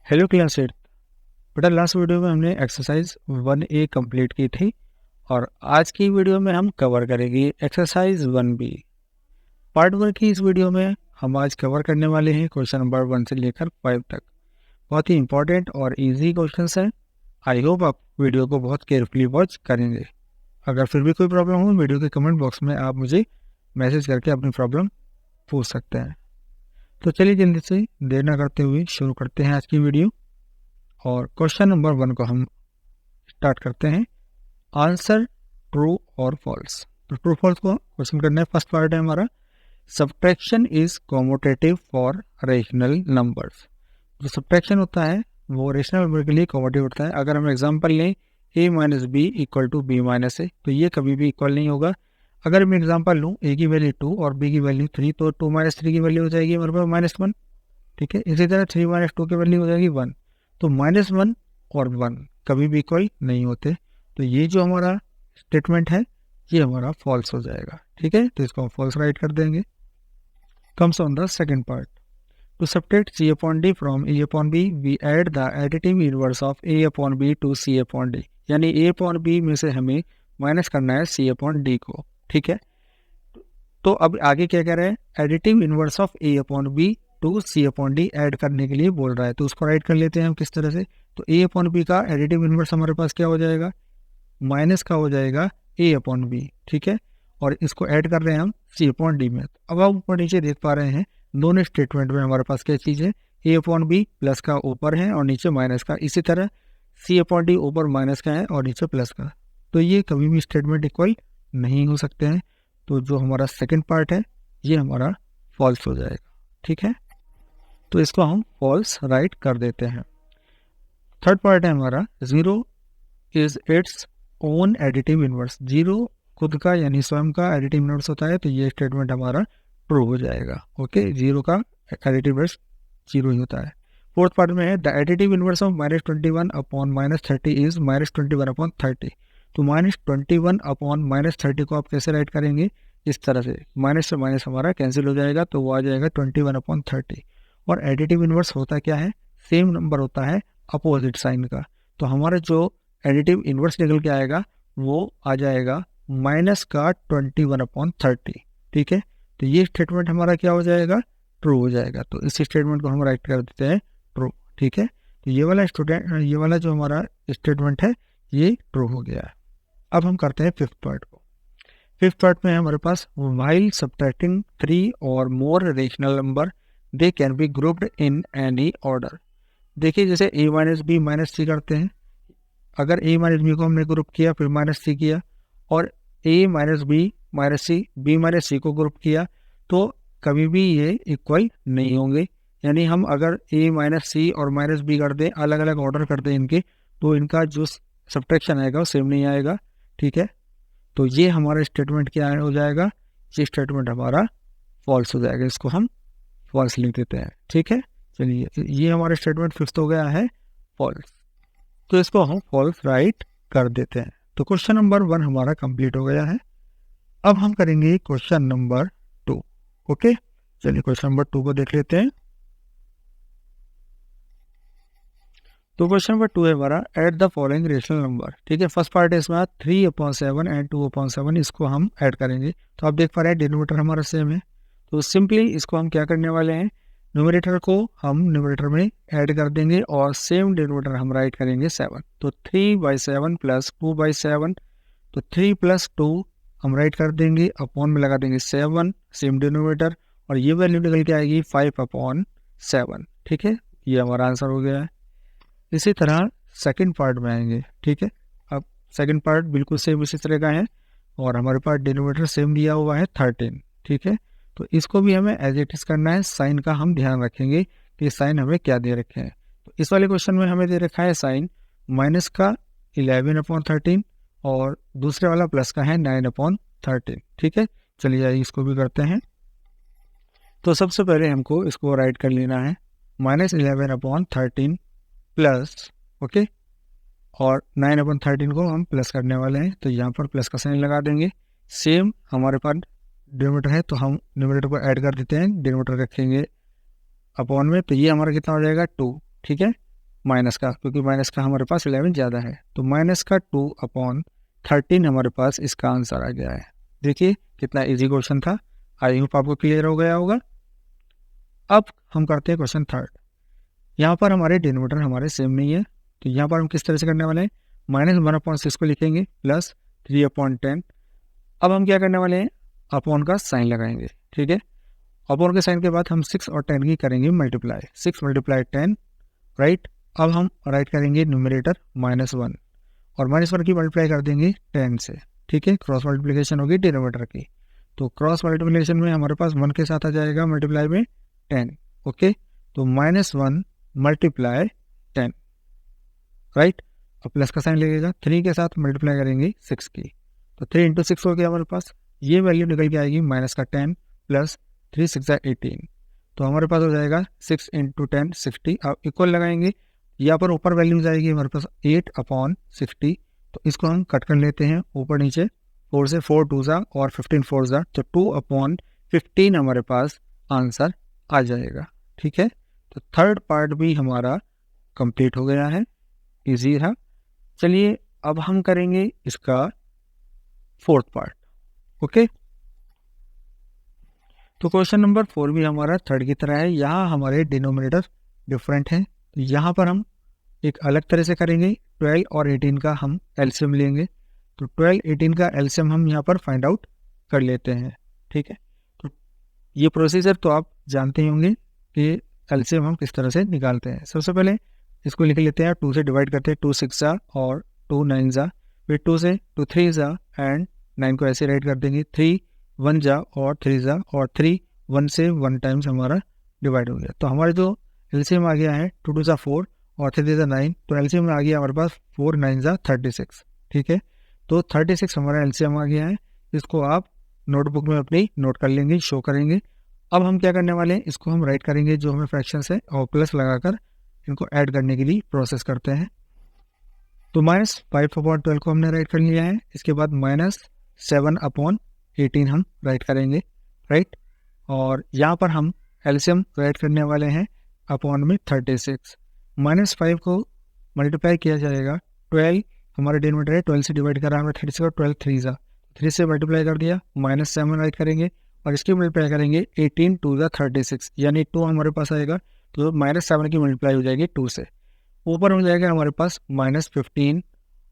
Hello classmate. बेटा last video में हमने एक्सरसाइज 1A कंप्लीट की थी और आज की वीडियो में हम कवर करेंगे एक्सरसाइज 1B। पार्ट 1 की इस वीडियो में हम आज कवर करने वाले हैं क्वेश्चन नंबर 1 से लेकर 5 तक। बहुत ही इंपॉर्टेंट और इजी क्वेश्चंस हैं। आई होप आप वीडियो को बहुत केयरफुली वॉच करेंगे। अगर फिर भी कोई प्रॉब्लम हो वीडियो के कमेंट बॉक्स में आप मुझे मैसेज करके अपनी प्रॉब्लम पूछ सकते हैं। तो चलिए जल्दी से देर न करते हुए शुरू करते हैं आज की वीडियो और क्वेश्चन नंबर 1 को हम स्टार्ट करते हैं। आंसर ट्रू और फॉल्स। तो ट्रू फॉल्स को क्वेश्चन करना है। फर्स्ट पार्ट है हमारा, subtraction is commutative for rational numbers. जो सब्ट्रैक्शन होता है वो रेशनल नंबर के लिए कॉमोटेटिव होता है। अगर हम एग्जांपल लें a minus b equal to b minus a, तो ये कभी भी इक्वल नहीं होगा। अगर मैं एग्जांपल लूँ a की वैल्यू 2 और b की वैल्यू 3, तो 2 माइनस 3 की वैल्यू हो जाएगी हमारे पास -1। ठीक है, इसी तरह 3 माइनस 2 की वैल्यू हो जाएगी 1। तो -1 और 1 कभी भी इक्वल नहीं होते। तो ये जो हमारा स्टेटमेंट है ये हमारा फॉल्स हो जाएगा। ठीक है, तो इसको हम फॉल्स राइट कर देंगे। Comes on the second part, to subtract c upon d from a upon b we add the additive inverse of a upon b to c upon d। यानी a अपॉन b में से हमें minus करना है c upon d को। ठीक है, तो अब आगे क्या कह रहे हैं, additive inverse of a upon b to C upon D add करने के लिए बोल रहा है। तो उसको राइट कर लेते हैं हम किस तरह से। तो ए अपॉन बी का एडिटिव इनवर्स हमारे पास क्या हो जाएगा, माइनस का हो जाएगा ए अपॉन बी। ठीक है, और इसको ऐड कर रहे हैं हम सी अपॉन डी में। अब आप ऊपर नीचे देख पा रहे हैं दोनों स्टेटमेंट में हमारे पास क्या चीज़ है, ए अपॉन बी प्लस का ऊपर है और नीचे माइनस का। इसी तरह सी अपॉन डी ऊपर माइनस का है और नीचे प्लस का। तो ये कभी भी स्टेटमेंट इक्वल नहीं हो सकते हैं। तो जो हमारा सेकेंड पार्ट है ये हमारा फॉल्स हो जाएगा। ठीक है, तो इसको हम फॉल्स राइट कर देते हैं। थर्ड पार्ट है हमारा, zero is its own additive inverse. Zero खुद का यानी स्वयं का एडिटिव इनवर्स होता है। तो ये स्टेटमेंट हमारा ट्रू हो जाएगा। ओके, जीरो का एडिटिव इनवर्स जीरो ही होता है। फोर्थ पार्ट में है, the additive inverse of -21 upon -30 is -21 upon 30। तो -21 अपॉन -30 को आप कैसे राइट करेंगे, इस तरह से माइनस से माइनस हमारा कैंसिल हो जाएगा तो वो आ जाएगा 21 अपॉन 30। और एडिटिव इनवर्स होता क्या है, सेम नंबर होता है अपोजिट साइन का। तो हमारा जो एडिटिव इनवर्स निकल के आएगा वो आ जाएगा माइनस का 21 अपॉन 30। ठीक है, तो ये स्टेटमेंट हमारा क्या हो जाएगा, ट्रू हो जाएगा। तो इस स्टेटमेंट को हम राइट कर देते हैं ट्रू। ठीक है, तो ये वाला जो हमारा स्टेटमेंट है ये ट्रू हो गया है। अब हम करते हैं फिफ्थ पार्ट को। फिफ्थ पार्ट में हमारे पास, व्हाइल सब्ट्रैक्टिंग 3 और more rational number they can be grouped in any order. देखिए जैसे a minus B minus c करते हैं। अगर a माइनस बी को हमने ग्रुप किया फिर माइनस सी किया, और a minus B minus C B minus C को ग्रुप किया, तो कभी भी ये इक्वल नहीं होंगे। यानी हम अगर a माइनस सी और माइनस बी कर दें, अलग अलग ऑर्डर कर दें इनके, तो इनका जो सब्ट्रैक्शन आएगा वो सेम नहीं आएगा। ठीक है, तो ये हमारा स्टेटमेंट क्या हो जाएगा, ये स्टेटमेंट हमारा फॉल्स हो जाएगा। इसको हम फॉल्स लिख देते हैं। ठीक है, चलिए ये हमारा स्टेटमेंट फिक्स हो गया है फॉल्स, तो इसको हम फॉल्स राइट कर देते हैं। तो क्वेश्चन नंबर 1 हमारा कंप्लीट हो गया है। अब हम करेंगे क्वेश्चन नंबर 2। ओके, चलिए क्वेश्चन नंबर 2 को देख लेते हैं। तो क्वेश्चन नंबर 2 है हमारा, add the following rational number. ठीक है, फर्स्ट पार्ट है इसमें 3/7 एंड 2/7, इसको हम ऐड करेंगे। तो आप देख पा रहे हैं डिनोमिनेटर हमारा सेम है। तो सिंपली इसको हम क्या करने वाले हैं, न्यूमरेटर को हम न्यूमरेटर में ऐड कर देंगे और सेम डिनोमिनेटर हम राइट करेंगे 7। तो 3/7 प्लस 2/7, तो 3 प्लस 2 हम राइट कर देंगे, अपॉन में लगा देंगे 7, सेम डिनोमिनेटर, और ये वैल्यू निकल के आएगी 5/7। ठीक है, ये हमारा आंसर हो गया है। इसी तरह सेकंड पार्ट में आएंगे। ठीक है, अब सेकंड पार्ट बिल्कुल सेम इसी तरह का है और हमारे पास डिनोमिनेटर सेम दिया हुआ है 13। ठीक है, तो इसको भी हमें एज इट इज करना है। साइन का हम ध्यान रखेंगे कि साइन हमें क्या दे रखे हैं। तो इस वाले क्वेश्चन में हमें दे रखा है साइन माइनस का 11/13 और दूसरे वाला प्लस का है 9/13। ठीक है, चलिए इसको भी करते हैं। तो सबसे पहले हमको इसको राइट कर लेना है, -11/13 प्लस, ओके, और 9/13 को हम प्लस करने वाले हैं। तो यहाँ पर प्लस का साइन लगा देंगे। सेम हमारे पास डिनोमिनेटर है तो हम डिनोमिनेटर को ऐड कर देते हैं, डिनोमिनेटर रखेंगे अपॉन में। तो ये हमारा कितना हो जाएगा 2। ठीक है, माइनस का, क्योंकि माइनस का हमारे पास 11 ज़्यादा है, तो माइनस का 2/13 हमारे पास इसका आंसर आ गया है। देखिए कितना इजी क्वेश्चन था, आई होप आपको क्लियर हो गया होगा। अब हम करते हैं क्वेश्चन थर्ड। यहाँ पर हमारे डिनोमिनेटर हमारे सेम नहीं है, तो यहाँ पर हम किस तरह से करने वाले हैं, -1/6 को लिखेंगे प्लस 3/10। अब हम क्या करने वाले हैं, अपॉन का साइन लगाएंगे, ठीक है। अपॉन के साइन के बाद हम 6 और 10 की करेंगे मल्टीप्लाई, 6 × 10, राइट। अब हम राइट करेंगे न्यूमरेटर -1 और -1 की मल्टीप्लाई कर देंगे 10 से, ठीक है। क्रॉस मल्टीप्लिकेशन होगी डिनोमिनेटर की, तो क्रॉस मल्टीप्लिकेशन में हमारे पास 1 के साथ आ जाएगा मल्टीप्लाई में 10, ओके। तो -1 × 10, राइट। और प्लस का साइन लगेगा, 3 के साथ मल्टीप्लाई करेंगे 6 की, तो 3 × 6 हो गया हमारे पास। ये वैल्यू निकल के आएगी -10 प्लस 3 6 18, तो हमारे पास हो जाएगा 6 × 10 60। अब इक्वल लगाएंगे, यहाँ पर ऊपर वैल्यू जाएगी हमारे पास 8/60, तो इसको हम कट कर लेते हैं ऊपर नीचे, 4 से 4 2 ज़ा और 15 4 ज़ा, तो 2/15 हमारे पास आंसर आ जाएगा, ठीक है। तो थर्ड पार्ट भी हमारा कंप्लीट हो गया है, इजी था। चलिए अब हम करेंगे इसका फोर्थ पार्ट, ओके। तो क्वेश्चन नंबर 4 भी हमारा थर्ड की तरह है, यहाँ हमारे डिनोमिनेटर डिफरेंट हैं, तो यहाँ पर हम एक अलग तरह से करेंगे। 12 और 18 का हम एलसीएम लेंगे, तो 12 18 का एलसीएम हम यहाँ पर फाइंड आउट कर लेते हैं, ठीक है। तो ये प्रोसीजर तो आप जानते ही होंगे कि एलसीएम हम किस तरह से निकालते हैं। सबसे पहले इसको लिख लेते हैं, 2 से डिवाइड करते हैं, 2 6 ज़ा और 2 9 ज़ा, फिर 2 से 2 3 ज़ा एंड 9 को ऐसे राइट कर देंगे, 3 1 ज़ा और 3 ज़ा और 3 1 से 1 टाइम्स हमारा डिवाइड हो गया। तो हमारे जो एलसीएम आ गया है 2 2 ज़ा 4 और 3 3 ज़ा 9, तो एलसीएम आ गया हमारे पास 4 9 ज़ा 36, ठीक है। तो 36 हमारा एलसीएम आ गया है, इसको आप नोटबुक में अपनी नोट कर लेंगे, शो करेंगे। अब हम क्या करने वाले हैं, इसको हम राइट करेंगे जो हमें फ्रैक्शन है और प्लस लगाकर इनको ऐड करने के लिए प्रोसेस करते हैं। तो -5/12 को हमने राइट कर लिया है, इसके बाद -7/18 हम राइट करेंगे, राइट। और यहाँ पर हम एलसीएम राइट करने वाले हैं अपॉन में 36, -5 को मल्टीप्लाई किया जाएगा, 12 हमारा डिनोमिनेटर है, 12 से डिवाइड करा हमने 36 और 12 3 ज़ा, 3 से मल्टीप्लाई कर दिया, -7 राइट करेंगे और इसकी मल्टीप्लाई करेंगे 18 2 ज़ा 36, यानी 2 हमारे पास आएगा, तो -7 की मल्टीप्लाई हो जाएगी 2 से, ऊपर हो जाएगा हमारे पास -15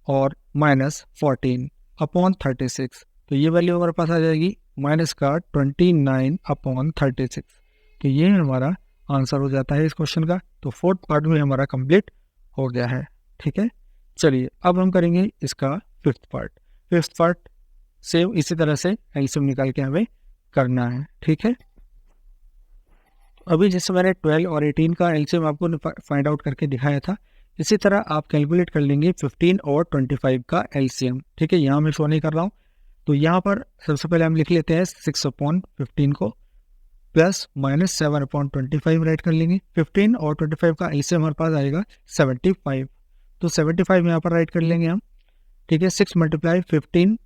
और -14/36, तो ये वैल्यू हमारे पास आ जाएगी -29/36। तो ये हमारा आंसर हो जाता है इस क्वेश्चन का। तो फोर्थ पार्ट में हमारा कंप्लीट हो गया है, ठीक है। चलिए अब हम करेंगे इसका fifth part. Fifth part same इसी तरह से एलसीएम निकाल के हमें करना है, ठीक है। अभी जैसे मैंने 12 और 18 का एलसीएम आपको फाइंड आउट करके दिखाया था, इसी तरह आप कैलकुलेट कर लेंगे 15 और 25 का एलसीएम, ठीक है। यहाँ मैं शो नहीं कर रहा हूँ, तो यहाँ पर सबसे पहले हम लिख लेते हैं 6/15 को प्लस -7/25 राइट कर लेंगे। 15 और 25 का एलसीएम हमारे पास आएगा 75, तो 75 यहाँ पर राइट कर लेंगे हम, ठीक है। 6 × 15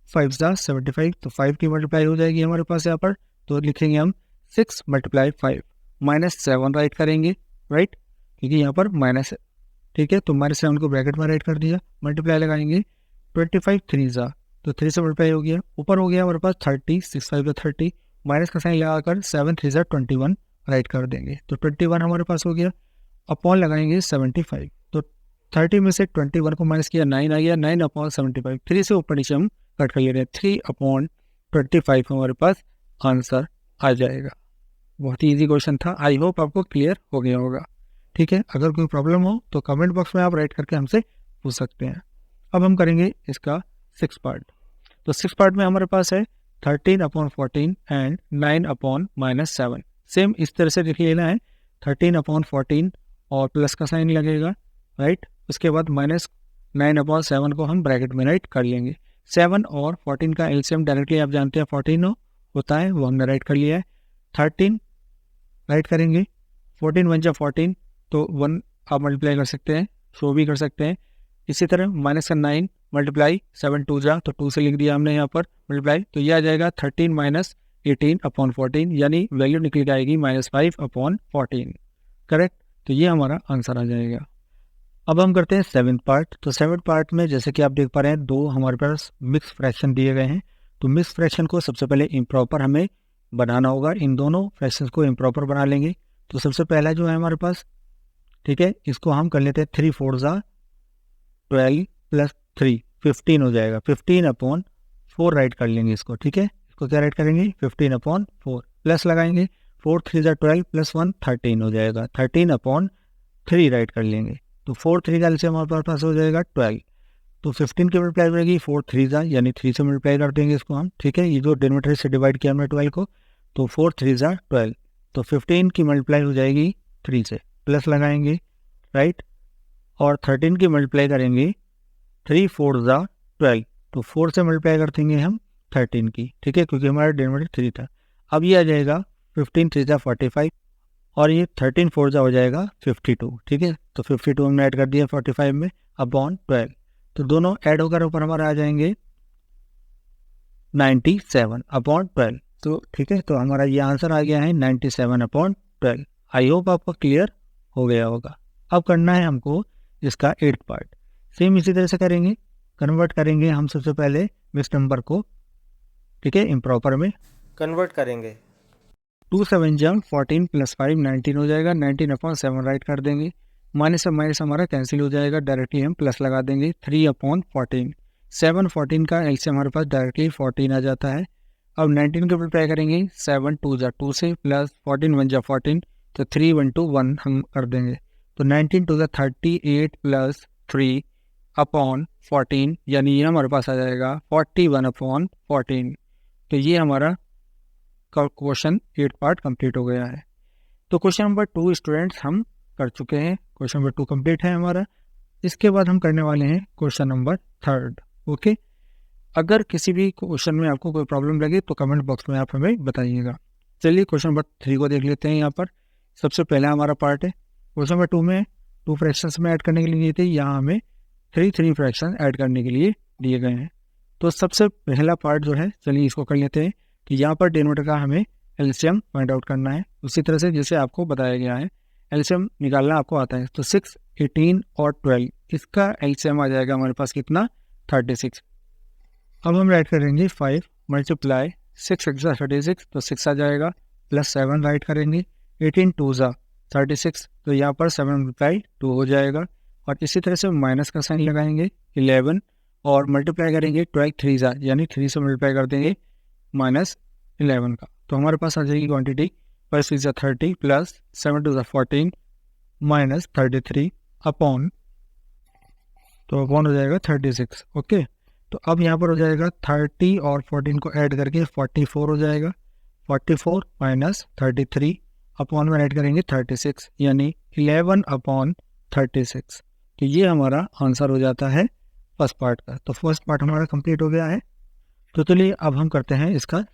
5 ज़ा 75, तो 5 की मल्टीप्लाई हो जाएगी हमारे पास यहाँ पर, तो लिखेंगे हम 6 × 5 -7 राइट करेंगे, राइट, क्योंकि यहाँ पर माइनस है, ठीक है। तो -7 को ब्रैकेट में राइट कर दिया, मल्टीप्लाई लगाएंगे 25 3 ज़ा, तो 3 से मल्टीप्लाई हो गया, ऊपर हो गया हमारे पास 30, 6 5 ज़ा 30, माइनस का साइन लगाकर 7 3 ज़ा 21 राइट कर देंगे, तो 21 हमारे पास हो गया, अपॉन लगाएंगे 75, तो 30 में से 21 को माइनस किया 9 आ गया, 9/75, 3 से ऊपर नीचे हम कट कर ले रहे हैं, 3/25 हमारे पास आंसर आ जाएगा। बहुत ही इजी क्वेश्चन था, आई होप आपको क्लियर हो गया होगा, ठीक है। अगर कोई प्रॉब्लम हो तो कमेंट बॉक्स में आप राइट करके हमसे पूछ सकते हैं। अब हम करेंगे इसका 6th पार्ट। तो 6th पार्ट में हमारे पास है 13/14 एंड 9/-7, सेम इस तरह से लिख लेना है, 13/14 और प्लस का साइन लगेगा, राइट। उसके बाद -9/7 को हम ब्रैकेट में राइट कर लेंगे। 7 और 14 का एलसीएम डायरेक्टली आप जानते हैं 14 होता है, वो हमने राइट कर लिया है। 13 राइट करेंगे, 14 1 × 14, तो 1 आप मल्टीप्लाई कर सकते हैं, शो भी कर सकते हैं। इसी तरह -9 मल्टीप्लाई 7 2 ज़ा, तो 2 से लिख दिया हमने यहाँ पर मल्टीप्लाई, तो ये आ जाएगा 13 - 18/14, यानी वैल्यू निकल के आएगी -5/14, करेक्ट। तो ये हमारा आंसर आ जाएगा। अब हम करते हैं सेवन्थ पार्ट। तो सेवन्थ पार्ट में जैसे कि आप देख पा रहे हैं, दो हमारे पास मिक्स फ्रैक्शन दिए गए हैं। तो मिक्स फ्रैक्शन को सबसे पहले इम्प्रॉपर हमें बनाना होगा। इन दोनों फ्रैक्शंस को इम्प्रॉपर बना लेंगे। तो सबसे पहला जो है हमारे पास, ठीक है, इसको हम कर लेते हैं 3 4 12 प्लस 3 15 हो जाएगा। 15/4 राइट कर लेंगे इसको, ठीक है। इसको क्या राइट करेंगे, 15/4 प्लस लगाएंगे, 4 3 12 प्लस 1 13 हो जाएगा। 13/3 राइट कर लेंगे। तो 4 3 का एलसीएम हमारे पास हो जाएगा 12। तो 15 की मल्टीप्लाई हो जाएगी 4 3 यानी 3 से मल्टीप्लाई कर देंगे इसको हम, ठीक है। ये जो डिनोमिनेटर से डिवाइड किया हमने 12 को, तो 4 3 12। तो 15 की मल्टीप्लाई हो जाएगी 3 से, प्लस लगाएंगे, राइट। और 13 की मल्टीप्लाई करेंगे 3 4 12। तो 4 से मल्टीप्लाई कर देंगे हम 13 की, ठीक है, क्योंकि हमारा डिनोमिनेटर 3 था। अब ये आ जाएगा 15 3 45 और ये 13 4 हो जाएगा 52, ठीक है। तो 52 हमने ऐड कर दिया 45 में अपॉन 12। तो दोनों ऐड होकर ऊपर हमारा आ जाएंगे 97/12। तो ठीक है, तो हमारा ये आंसर आ गया है 97/12। आई होप आपको क्लियर हो गया होगा। अब करना है हमको इसका 8th पार्ट। सेम इसी तरह से करेंगे, कन्वर्ट करेंगे हम सबसे पहले मिक्स नंबर को, ठीक है, इम्प्रॉपर में कन्वर्ट करेंगे। 2 7 14 प्लस 5 19 हो जाएगा। 19/7 राइट कर देंगे। माइनस से माइनस हमारा कैंसिल हो जाएगा, डायरेक्टली हम प्लस लगा देंगे 3/14। 7 14 का एल से हमारे पास डायरेक्टली 14 आ जाता है। अब 19 के मल्टीप्लाई करेंगे 7 2 2 से, प्लस 14 1 14, तो 3 1 2 1 हम कर देंगे। तो 19 2 38 प्लस 3/14, यानी ये हमारे पास आ जाएगा 41/14। तो ये हमारा क्वेश्चन 8 पार्ट कंप्लीट हो गया है। तो क्वेश्चन नंबर 2 स्टूडेंट्स हम कर चुके हैं। क्वेश्चन नंबर 2 कंप्लीट है हमारा। इसके बाद हम करने वाले हैं क्वेश्चन नंबर 3। ओके, अगर किसी भी क्वेश्चन में आपको कोई प्रॉब्लम लगे तो कमेंट बॉक्स में आप हमें बताइएगा। चलिए क्वेश्चन नंबर 3 को देख लेते हैं। यहाँ पर सबसे पहला हमारा पार्ट है। क्वेश्चन नंबर 2 में 2 फ्रैक्शंस में ऐड करने के लिए दिए थे, यहाँ हमें 3 फ्रैक्शन ऐड करने के लिए दिए गए हैं। तो सबसे पहला पार्ट जो है, चलिए इसको कर लेते हैं कि यहाँ पर डिनोमिनेटर का हमें एलसीएम फाइंड आउट करना है, उसी तरह से जैसे आपको बताया गया है। एलसीएम निकालना आपको आता है। तो 6 18 और 12, इसका एलसीएम आ जाएगा हमारे पास कितना, 36। अब हम राइट करेंगे 5 मल्टीप्लाई 6 6 36, तो 6 आ जाएगा, प्लस 7 राइट करेंगे। 18 2 36, तो यहाँ पर 7 मल्टीप्लाई 2 हो जाएगा। और इसी तरह से माइनस का साइन लगाएंगे 11 और मल्टीप्लाई करेंगे 12 3 यानी 3 से मल्टीप्लाई कर देंगे -11 का। तो हमारे पास आ जाएगी क्वांटिटी 5 6 30 प्लस 7 2 14 -33 अपॉन, तो अपॉन हो जाएगा 36। ओके, तो अब यहाँ पर हो जाएगा 30 और 14 को ऐड करके 44 हो जाएगा। 44 -33 अपॉन में ऐड करेंगे 36, यानी 11/36। तो ये हमारा आंसर हो जाता है फर्स्ट पार्ट का। तो फर्स्ट पार्ट हमारा कंप्लीट हो गया है। तो चलिए अब हम करते हैं इसका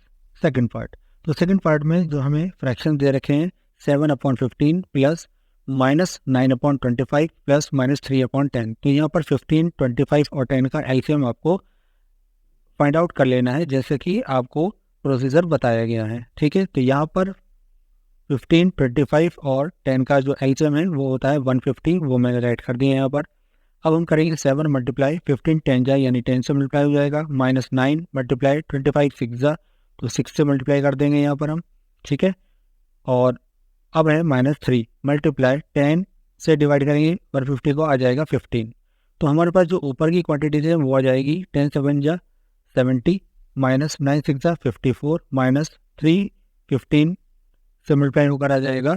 सेकंड पार्ट। तो सेकंड पार्ट में जो हमें फ्रैक्शन दे रखे हैं 7/15 प्लस -9/25 प्लस -3/10। तो यहाँ पर 15 25 और 10 का एलसीएम आपको फाइंड आउट कर लेना है, जैसे कि आपको प्रोसीजर बताया गया है, ठीक है। तो यहाँ पर 15 25 और 10 का जो एलसीएम है वो होता है 150, वो मैंने राइट कर दिया यहाँ पर। अब हम करेंगे 7 मल्टीप्लाई 15 10 जाए, यानी 10 से मल्टीप्लाई हो जाएगा। -9 मल्टीप्लाई 25 6 तो 6 से मल्टीप्लाई कर देंगे यहाँ पर हम, ठीक है। और अब है -3 मल्टीप्लाई 10 से डिवाइड करेंगे 150 को, आ जाएगा 15। तो हमारे पास जो ऊपर की क्वांटिटी है वो आ जाएगी 10 7 70 -9 6 54 -3 15 से मल्टीप्लाई होकर आ जाएगा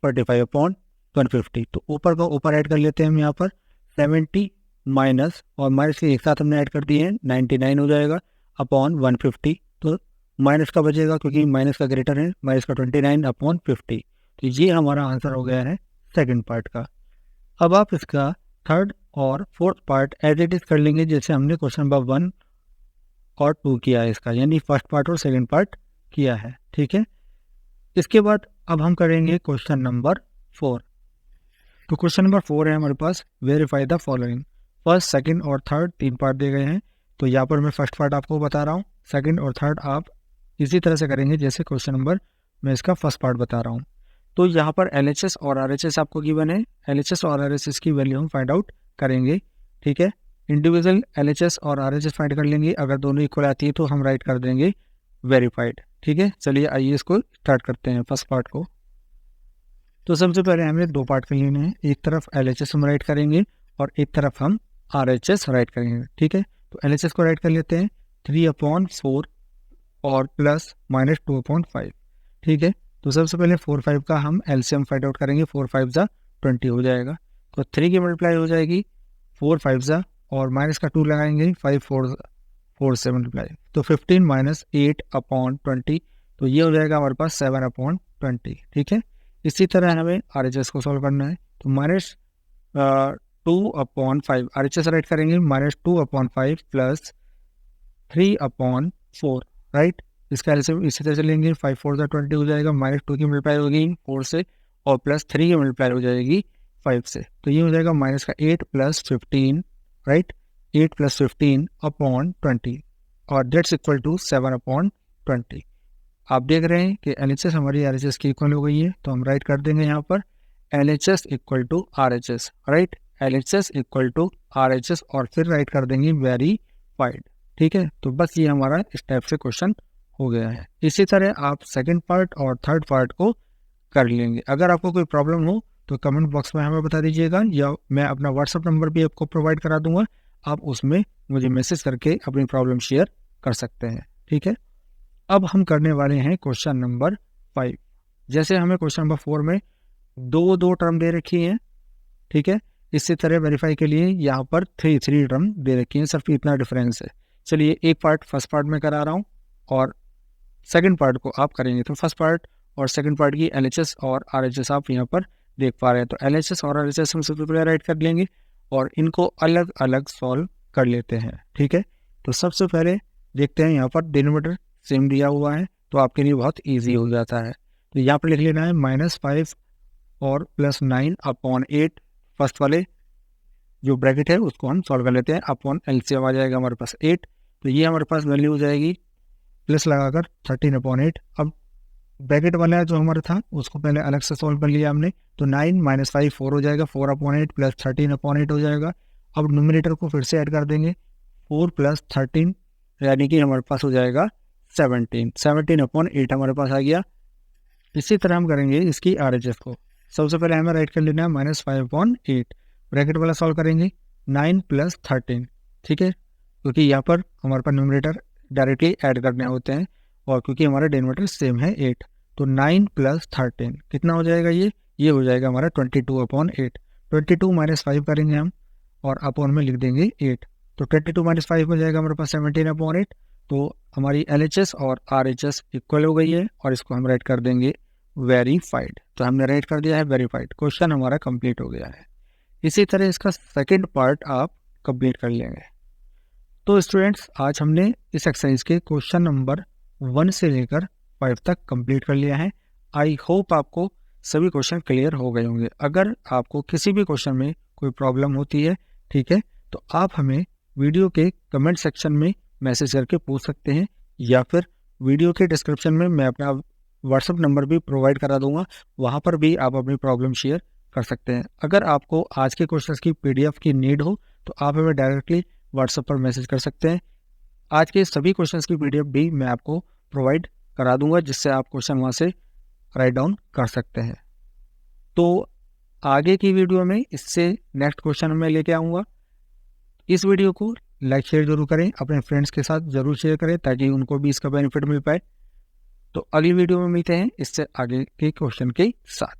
45/150। तो ऊपर का ऊपर ऐड कर लेते हैं हम यहाँ पर 70 माइनस और माइनस के एक साथ हमने ऐड कर दिए हैं 99 हो जाएगा अपॉन 150। तो माइनस का बचेगा क्योंकि माइनस का ग्रेटर है, माइनस का 29/50। तो ये हमारा आंसर हो गया है सेकंड पार्ट का। अब आप इसका थर्ड और fourth part as it is कर लेंगे जैसे हमने क्वेश्चन नंबर 1 और 2 किया है इसका, यानी फर्स्ट पार्ट और सेकंड पार्ट किया है, ठीक है। इसके बाद अब हम करेंगे क्वेश्चन नंबर 4। तो क्वेश्चन नंबर 4 है हमारे पास, verify the following. First second और थर्ड 3 पार्ट दिए गए हैं। तो यहाँ पर मैं फर्स्ट पार्ट आपको बता रहा हूँ, सेकंड और थर्ड आप इसी तरह से करेंगे जैसे क्वेश्चन नंबर मैं इसका फर्स्ट पार्ट बता रहा हूँ। तो यहाँ पर LHS और RHS आपको गिवन है, LHS और RHS की वैल्यू हम फाइंड आउट करेंगे, ठीक है। इंडिविजुअल LHS और RHS फाइंड कर लेंगे, अगर दोनों इक्वल आती है तो हम राइट कर देंगे वेरीफाइड, ठीक है। चलिए आइए इसको स्टार्ट करते हैं फर्स्ट पार्ट को। तो सबसे पहले हमें दो पार्ट कर लेने हैं, एक तरफ LHS हम राइट करेंगे और एक तरफ हम RHS राइट करेंगे, ठीक है। तो LHS को राइट कर लेते हैं 3/4 और प्लस -2/5, ठीक है। तो सबसे पहले 4 5 का हम LCM फाइंड आउट करेंगे, 4 5 जा 20 हो जाएगा, तो 3 की मल्टीप्लाई हो जाएगी 4 5 जा और माइनस का 2 लगाएंगे 5 4 से मल्टीप्लाई, तो 15 - 8/20, तो ये हो जाएगा हमारे पास 7/20, ठीक है। इसी तरह हमें RHS को सॉल्व करना है, तो -2/5 RHS राइट करेंगे, -2/5 प्लस 3/4, राइट। इसका एलसीएम इसी तरह से लेंगे, 5 4 जा 20 हो जाएगा, -2 की मल्टीप्लाई होगी 4 से और प्लस 3 की मल्टीप्लाई हो जाएगी 5 से, तो ये हो जाएगा माइनस का 8 + 15, राइट, 8 + 15/20 और डेट्स इक्वल टू 7/20। आप देख रहे हैं कि LHS हमारी RHS की इक्वल हो गई है, तो हम राइट कर देंगे यहाँ पर LHS = RHS, right, LHS = RHS और फिर राइट कर देंगे वेरीफाइड, ठीक है। तो बस ये हमारा इस टाइप से क्वेश्चन हो गया है। इसी तरह आप सेकंड पार्ट और थर्ड पार्ट को कर लेंगे। अगर आपको कोई प्रॉब्लम हो तो कमेंट बॉक्स में हमें बता दीजिएगा, या मैं अपना व्हाट्सअप नंबर भी आपको प्रोवाइड करा दूंगा, आप उसमें मुझे मैसेज करके अपनी प्रॉब्लम शेयर कर सकते हैं, ठीक है। अब हम करने वाले हैं क्वेश्चन नंबर 5। जैसे हमें क्वेश्चन नंबर 4 में दो टर्म दे रखी हैं, ठीक है। इसी तरह वेरीफाई के लिए यहाँ पर 3 टर्म दे रखी हैं, सिर्फ इतना डिफरेंस है। चलिए एक पार्ट फर्स्ट पार्ट में करा रहा हूँ और सेकंड पार्ट को आप करेंगे, तो फर्स्ट पार्ट और सेकंड पार्ट की LHS और RHS आप यहाँ पर देख पा रहे हैं। तो LHS और RHS हम सबसे पहले राइट कर लेंगे और इनको अलग अलग सॉल्व कर लेते हैं, ठीक है। तो सबसे पहले देखते हैं, यहाँ पर डिनोमिनेटर सेम दिया हुआ है तो आपके लिए बहुत ईजी हो जाता है। तो यहाँ पर लिख लेना है -5 और प्लस 9/8, फर्स्ट वाले जो ब्रैकेट है उसको हम सॉल्व कर लेते हैं, अपॉन LCM आ जाएगा हमारे पास 8, तो ये हमारे पास वैल्यू हो जाएगी प्लस लगाकर 13/8। अब ब्रैकेट वाला जो हमारा था उसको पहले अलग से सॉल्व कर लिया हमने, तो 9 - 5 4 हो जाएगा, 4/8 प्लस 13/8 हो जाएगा। अब न्यूमरेटर को फिर से ऐड कर देंगे, 4 + 13 यानी कि हमारे पास हो जाएगा 17/8 हमारे पास आ गया। इसी तरह हम करेंगे इसकी RHS को। सबसे पहले हमें राइट कर लेना है -5/8, ब्रैकेट वाला सॉल्व करेंगे 9 + 13, ठीक है, क्योंकि यहाँ पर हमारे पास न्यूमरेटर डायरेक्टली ऐड करने होते हैं और क्योंकि हमारा डिनोमिनेटर सेम है 8, तो 9 + 13 कितना हो जाएगा, ये हो जाएगा हमारा 22/8। 22 - 5 करेंगे हम और अपॉन में लिख देंगे 8, तो 22 - 5 हो जाएगा हमारे पास 17/8। तो हमारी LHS और RHS इक्वल हो गई है और इसको हम राइट कर देंगे वेरीफाइड। तो हमने राइट कर दिया है वेरीफाइड, क्वेश्चन हमारा कंप्लीट हो गया है। इसी तरह इसका सेकंड पार्ट आप कंप्लीट कर लेंगे। तो स्टूडेंट्स आज हमने इस एक्सरसाइज के क्वेश्चन नंबर 1 से लेकर 5 तक कंप्लीट कर लिया है। आई होप आपको सभी क्वेश्चन क्लियर हो गए होंगे। अगर आपको किसी भी क्वेश्चन में कोई प्रॉब्लम होती है, ठीक है, तो आप हमें वीडियो के कमेंट सेक्शन में मैसेज करके पूछ सकते हैं, या फिर वीडियो के डिस्क्रिप्शन में मैं अपना व्हाट्सअप नंबर भी प्रोवाइड करा दूंगा, वहाँ पर भी आप अपनी प्रॉब्लम शेयर कर सकते हैं। अगर आपको आज के क्वेश्चंस की PDF की नीड हो तो आप हमें डायरेक्टली व्हाट्सएप पर मैसेज कर सकते हैं। आज के सभी क्वेश्चंस की PDF भी मैं आपको प्रोवाइड करा दूंगा, जिससे आप क्वेश्चन वहाँ से राइट डाउन कर सकते हैं। तो आगे की वीडियो में इससे नेक्स्ट क्वेश्चन मैं लेके आऊँगा। इस वीडियो को लाइक शेयर जरूर करें, अपने फ्रेंड्स के साथ ज़रूर शेयर करें ताकि उनको भी इसका बेनिफिट मिल पाए। तो अगली वीडियो में मिलते हैं इससे आगे के क्वेश्चन के साथ।